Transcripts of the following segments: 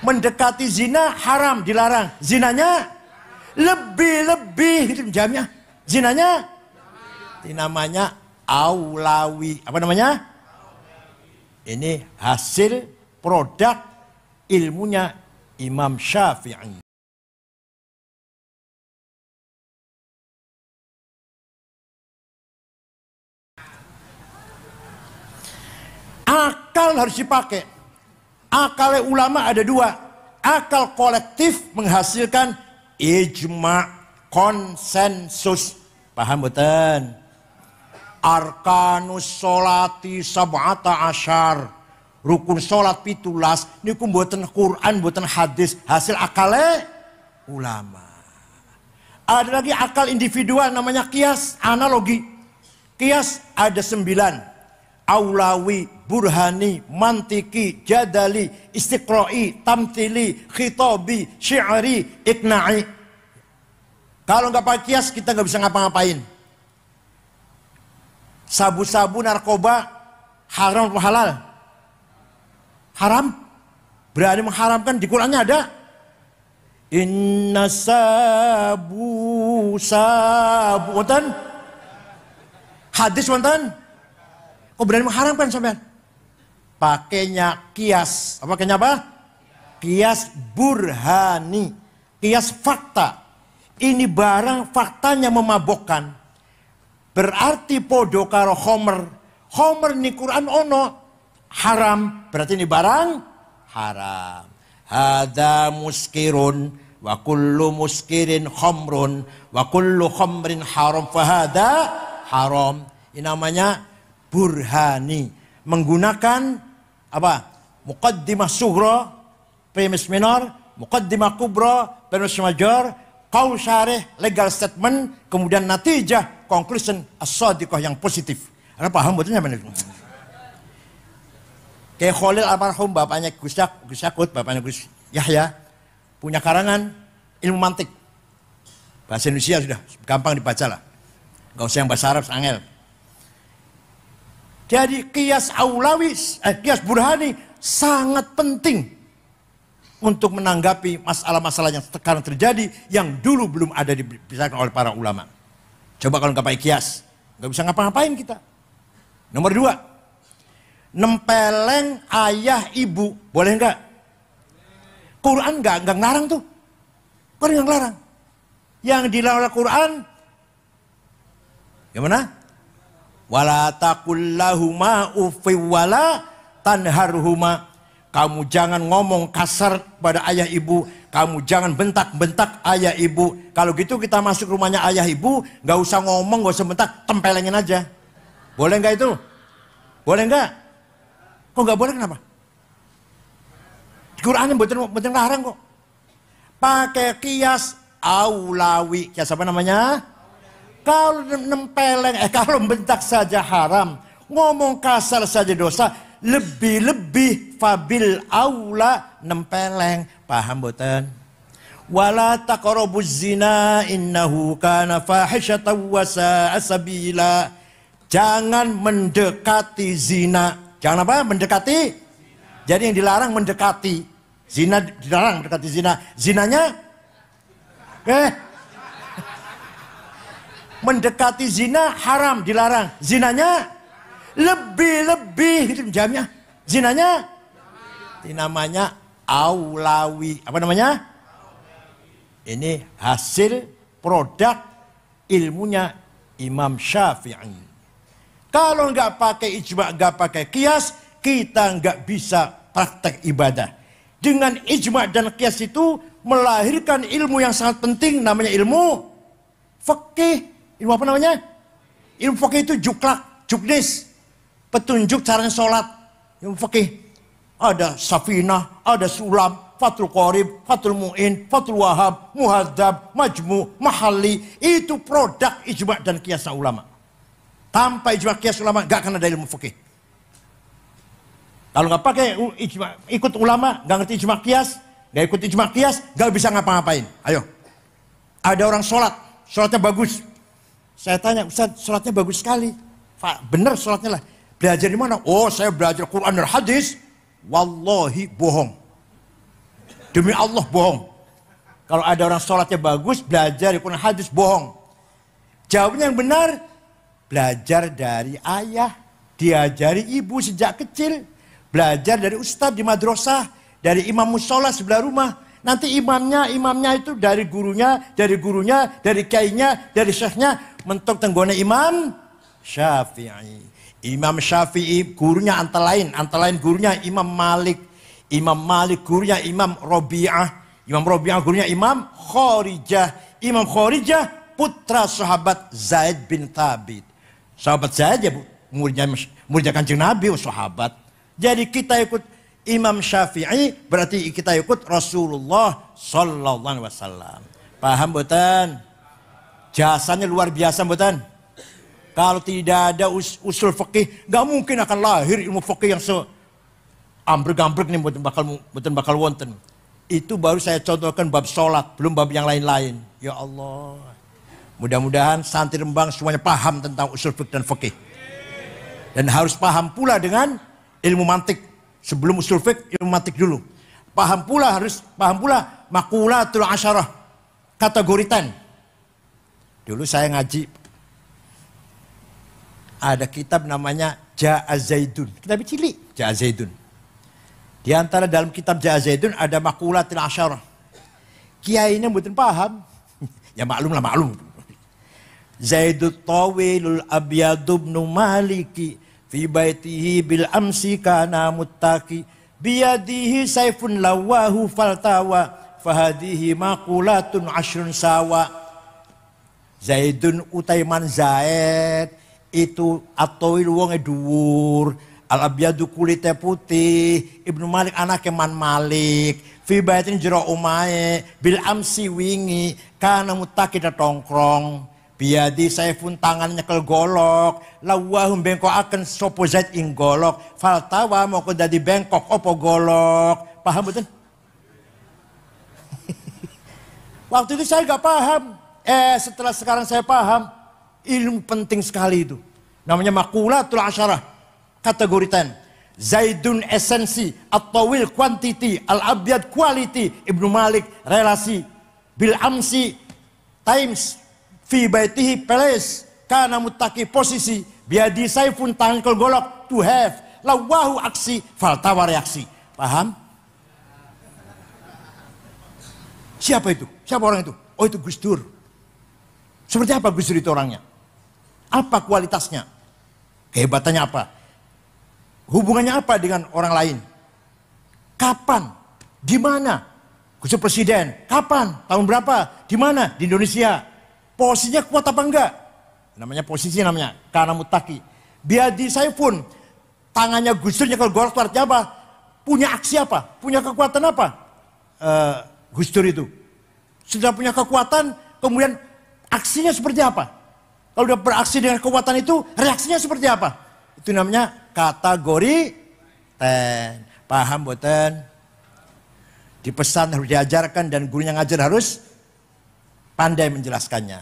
Mendekati zina haram, dilarang. Zinanya lebih gitu jamnya. Zinanya ini namanya aulawi. Apa namanya? Ini hasil produk ilmunya Imam Syafi'i. Akal harus dipakai. Akal ulama ada dua. Akal kolektif menghasilkan ijma, konsensus. Paham betul? Arkanus sholati sab'ata asyar. Rukun sholat pitulas. Niku mboten Quran, mboten hadis. Hasil akale ulama. Ada lagi akal individual namanya kias, analogi. Kias ada 9. Aulawi, burhani, mantiki, jadali, istiqra'i, tamtili, khitabi, syi'ri, ikna'i. Kalau nggak pakai kias kita nggak bisa ngapa-ngapain. Sabu-sabu, narkoba, haram atau halal? Haram. Berani mengharamkan, di Qurannya ada. Inna sabu wonten. Hadis wonten. Kok berani mengharamkan sampean? Pakainya kias. Pakainya apa? Kias burhani. Kias fakta. Ini barang faktanya memabokkan. Berarti podo karo khomer. Khomer ni Quran ono. Haram. Berarti ini barang haram. Hada muskirun. Wa kullu muskirin khomrun. Wa kullu khomrin haram. Fahada haram. Ini namanya burhani, menggunakan apa? Muqaddimah sughra, premis minor, muqaddimah kubra, premis major, qaul syarih, legal statement, kemudian natijah, conclusion as-shadiqah yang positif. Anda paham betulnya benar? Kayak Khalil almarhum, bapaknya Gus Yakut, bapaknya Gus Yahya, punya karangan ilmu mantik. Bahasa Indonesia sudah gampang dibaca lah. Gak usah yang bahasa Arab, angel. Jadi kias aulawi, kias burhani sangat penting untuk menanggapi masalah-masalah yang sekarang terjadi yang dulu belum ada dibicarakan oleh para ulama. Coba kalau nggak pakai kias, nggak bisa ngapa-ngapain kita. Nomor 2, nempeleng ayah ibu, boleh nggak? Quran nggak ngelarang tuh, Quran nggak ngelarang. Yang dilarang Quran, gimana? Wala taqul lahuma uffi wala tanharhuma. Kamu jangan ngomong kasar pada ayah ibu, kamu jangan bentak-bentak ayah ibu. Kalau gitu kita masuk rumahnya ayah ibu, nggak usah ngomong, nggak usah bentak, tempelengin aja. Boleh nggak itu? Boleh nggak? Kok nggak boleh, kenapa? Di Quran betul larang kok. Pakai kias aulawi. Kias apa namanya? Kalau nempeleng, kalau bentak saja haram, ngomong kasar saja dosa, lebih-lebih fabil aula nempeleng. Paham boten? Wala taqrabuz zina innahu kana fahisyatan wa sa'a sabila. Jangan mendekati zina. Jangan apa? Mendekati. Jadi yang dilarang mendekati. Zina dilarang, mendekati zina. Zinanya mendekati zina haram, dilarang. Zinanya lebih gitu jamnya. Zinanya ini namanya aulawi. Apa namanya? Ini hasil produk ilmunya Imam Syafi'i. Kalau nggak pakai ijma, nggak pakai kias, kita nggak bisa praktek ibadah. Dengan ijma dan kias itu melahirkan ilmu yang sangat penting, namanya ilmu fikih. Ilmu apa namanya? Ilmu fikih itu juklak, juknis, petunjuk caranya sholat. Ilmu fikih ada safinah, ada sulam, fatul qorib, fatul mu'in, fatul wahab, muhadzab, majmu, mahalli. Itu produk ijma dan kias ulama. Tanpa ijma kias ulama gak akan ada ilmu fikih. Kalau nggak pakai ijma, ikut ulama, nggak ngerti ijma kias, nggak ikut ijma kias, nggak bisa ngapa-ngapain. Ayo, ada orang sholat, sholatnya bagus. Saya tanya, Ustaz, sholatnya bagus sekali. Bener sholatnya lah. Belajar di mana? Oh, saya belajar Quran dan hadis. Wallahi bohong. Demi Allah bohong. Kalau ada orang sholatnya bagus, belajar Quran hadis, bohong. Jawabnya yang benar, belajar dari ayah, diajari ibu sejak kecil, belajar dari ustadz di madrasah, dari imam musola sebelah rumah. Nanti imamnya itu dari gurunya, dari kainya, dari syekhnya, mentok tenggone Imam Syafi'i. Imam Syafi'i gurunya antara lain gurunya Imam Malik. Imam Malik gurunya Imam Robi'ah. Imam Robi'ah gurunya Imam Khorijah. Imam Khorijah putra sahabat Zaid bin Thabit. Sahabat Zaid ya muridnya Kanjeng Nabi, sahabat. Jadi kita ikut Imam Syafi'i berarti kita ikut Rasulullah sallallahu alaihi wasallam. Paham mboten? Jasanya luar biasa mboten? Kalau tidak ada usul fikih, nggak mungkin akan lahir ilmu fikih yang ambrek-ambrek nih mboten bakal wonten. Itu baru saya contohkan bab sholat, belum bab yang lain-lain. Ya Allah. Mudah-mudahan santri Rembang semuanya paham tentang usul fikih dan fikih. Dan harus paham pula dengan ilmu mantik. Sebelum usul fiqh, ilmu mantik dulu. Paham pula maqulatul asyarah, kategori 10. Dulu saya ngaji, ada kitab namanya Ja'az Zaidun. Kitab cilik, Ja'az Zaidun. Di antara dalam kitab Ja'az Zaidun ada maqulatul asyarah. Kiainya mboten paham. Ya maklum. Zaidut tawilul abyadu ibnu maliki. Fi baitihi bil amsi kana muttaqi biyadihi saifun lawahu faltawa fahadihi maqulatun ashrun sawa. Zaidun utaiman Zaid itu atowil wonge dhuwur, al abyadu kulite putih, Ibnu Malik anake Man Malik, fi baitin jero omahe bil amsi wingi kana muttaqi tongkrong. Biadi saifun tangan nyekel golok, lawahum bengkok akan sopo Zaid ing golok, faltawa mau dadi bengkok opo golok. Paham betul? Waktu itu saya gak paham. Setelah sekarang saya paham, ilmu penting sekali itu. Namanya maqulatul asyarah, kategori 10. Zaidun esensi, at-tawil quantity, al-abyad quality, Ibnu Malik relasi, bil amsi times. Fi baitihi place, kana muttaqi posisi, biadi saifun tangan golok to have, lawahu aksi, faltawa reaksi. Paham? Siapa itu? Siapa orang itu? Oh itu Gus Dur. Seperti apa Gus Dur itu orangnya? Apa kualitasnya? Kehebatannya apa? Hubungannya apa dengan orang lain? Kapan? Di mana? Gus Dur presiden. Kapan? Tahun berapa? Di mana? Di Indonesia. Posisinya kuat apa enggak? Posisi namanya karena mutaki. Biadi saya pun tangannya Gus Dur nyekel golok artinya apa? Punya aksi apa? Punya kekuatan apa? Gus Dur itu sudah punya kekuatan, kemudian aksinya seperti apa? Kalau udah beraksi dengan kekuatan itu, reaksinya seperti apa? Itu namanya kategori 10. Paham boten? Dipesan harus diajarkan dan gurunya ngajar harus pandai menjelaskannya.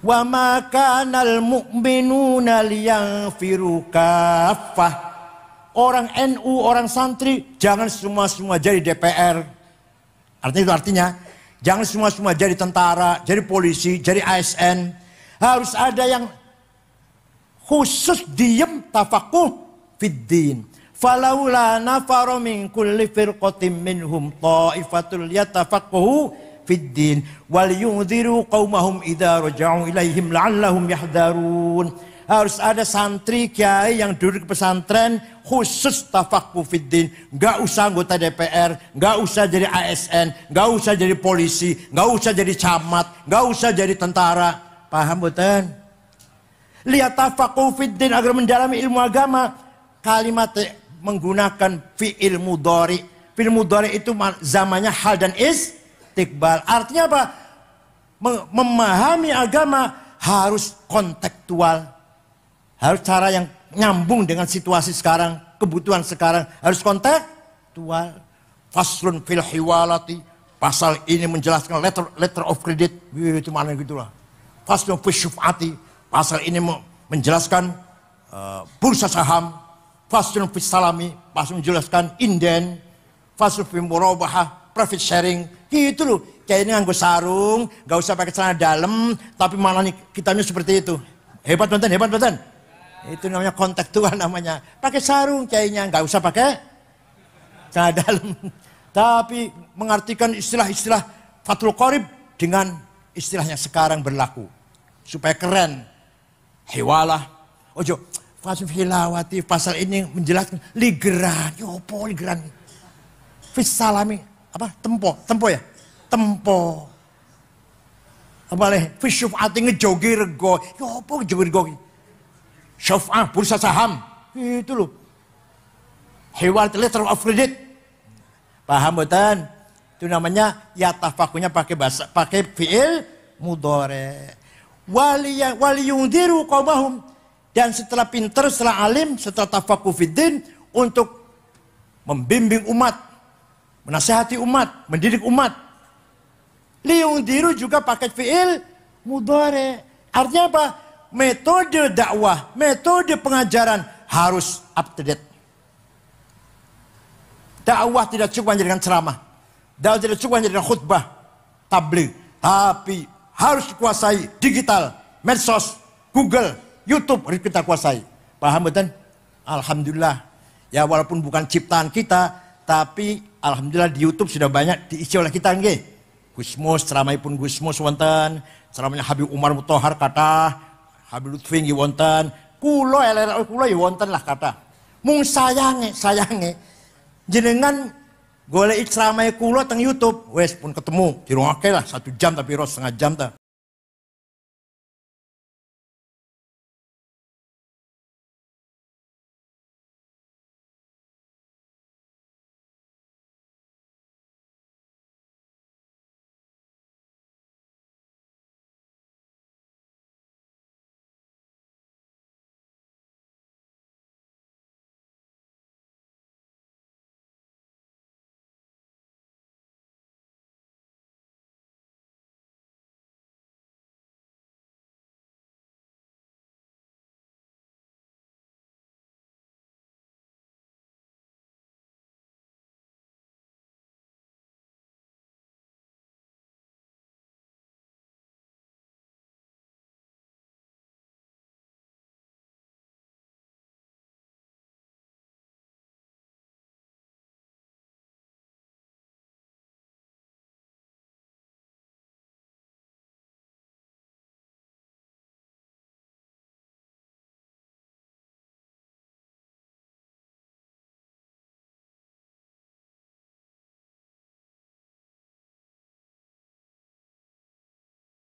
Wa ma kanal mu'minuna liyanfiru kaffah. Orang NU, orang santri jangan semua jadi DPR. Artinya jangan semua jadi tentara, jadi polisi, jadi ASN. Harus ada yang khusus diem tafakuh fiddin. Falaula nafara min kulli firqatin minhum ta'ifatul yatafaqahu fiddin wal yunziru qaumahum idza raja'u ilaihim la'allahum yahdharun. Harus ada santri kiai yang duduk di pesantren khusus tafakuh fiddin. Enggak usah anggota DPR, enggak usah jadi ASN, enggak usah jadi polisi, enggak usah jadi camat, enggak usah jadi tentara. Paham boten? Lihat tafakuh fiddin agar mendalami ilmu agama. Kalimat menggunakan fi'il mudhari. Fi'il mudhari itu zamannya hal dan istiqbal. Artinya apa? Memahami agama harus kontekstual. Harus cara yang nyambung dengan situasi sekarang, kebutuhan sekarang. Harus kontekstual. Faslun fil hiwalati. Pasal ini menjelaskan letter of credit. Itu mana gitulah. Faslun fil syuf'ati. Pasal ini menjelaskan bursa saham. Faslun fil salami. pas menjelaskan inden, fasufim murabahah, profit sharing, gitu loh. Kayak ini nganggo sarung, gak usah pakai celana dalam, tapi malah nih kitanya seperti itu. Hebat banget, hebat banget. Itu namanya kontekstual namanya. Pakai sarung kayaknya, gak usah pakai celana dalam. Tapi mengartikan istilah-istilah Fathul Qorib dengan istilahnya sekarang berlaku. Supaya keren. Hewalah. Ojo, Fathul Hilawati pasal ini menjelaskan ligeran. Yopo ligeran. Fissalami. Apa? Tempo ya? Tempo. Apa leh? Fisyuf'ati ngejogi rego. Yopo ngejogi rego. Syuf'ah, bursa saham. Itu loh. Hewal letter of credit. Paham betul? Itu namanya ya tafakunya pakai fi'il mudhari. Waliyundiru qaumahum, dan setelah pintar, setelah alim, setelah tafakuh fiddin untuk membimbing umat, menasihati umat, mendidik umat. Liyundiru juga pakai fi'il mudhari. Artinya apa? Metode dakwah, metode pengajaran harus up to date. Dakwah tidak cukup menjadikan ceramah. Dakwah tidak cukup menjadikan khutbah, tabligh, tapi harus dikuasai digital, medsos, Google, YouTube harus kita kuasai. Paham betul? Alhamdulillah. Ya walaupun bukan ciptaan kita, tapi alhamdulillah di YouTube sudah banyak diisi oleh kita nggih. Gusmus, ceramahipun Gusmus wonten, ceramahnya Habib Umar Mutahar kata, Habib Lutfi nggih wonten, kula elek kula ya wonten lah kata. Mung sayange jenengan golek ceramah kula teng YouTube, wes pun ketemu, dirungake lah 1 jam tapi ros setengah jam ta.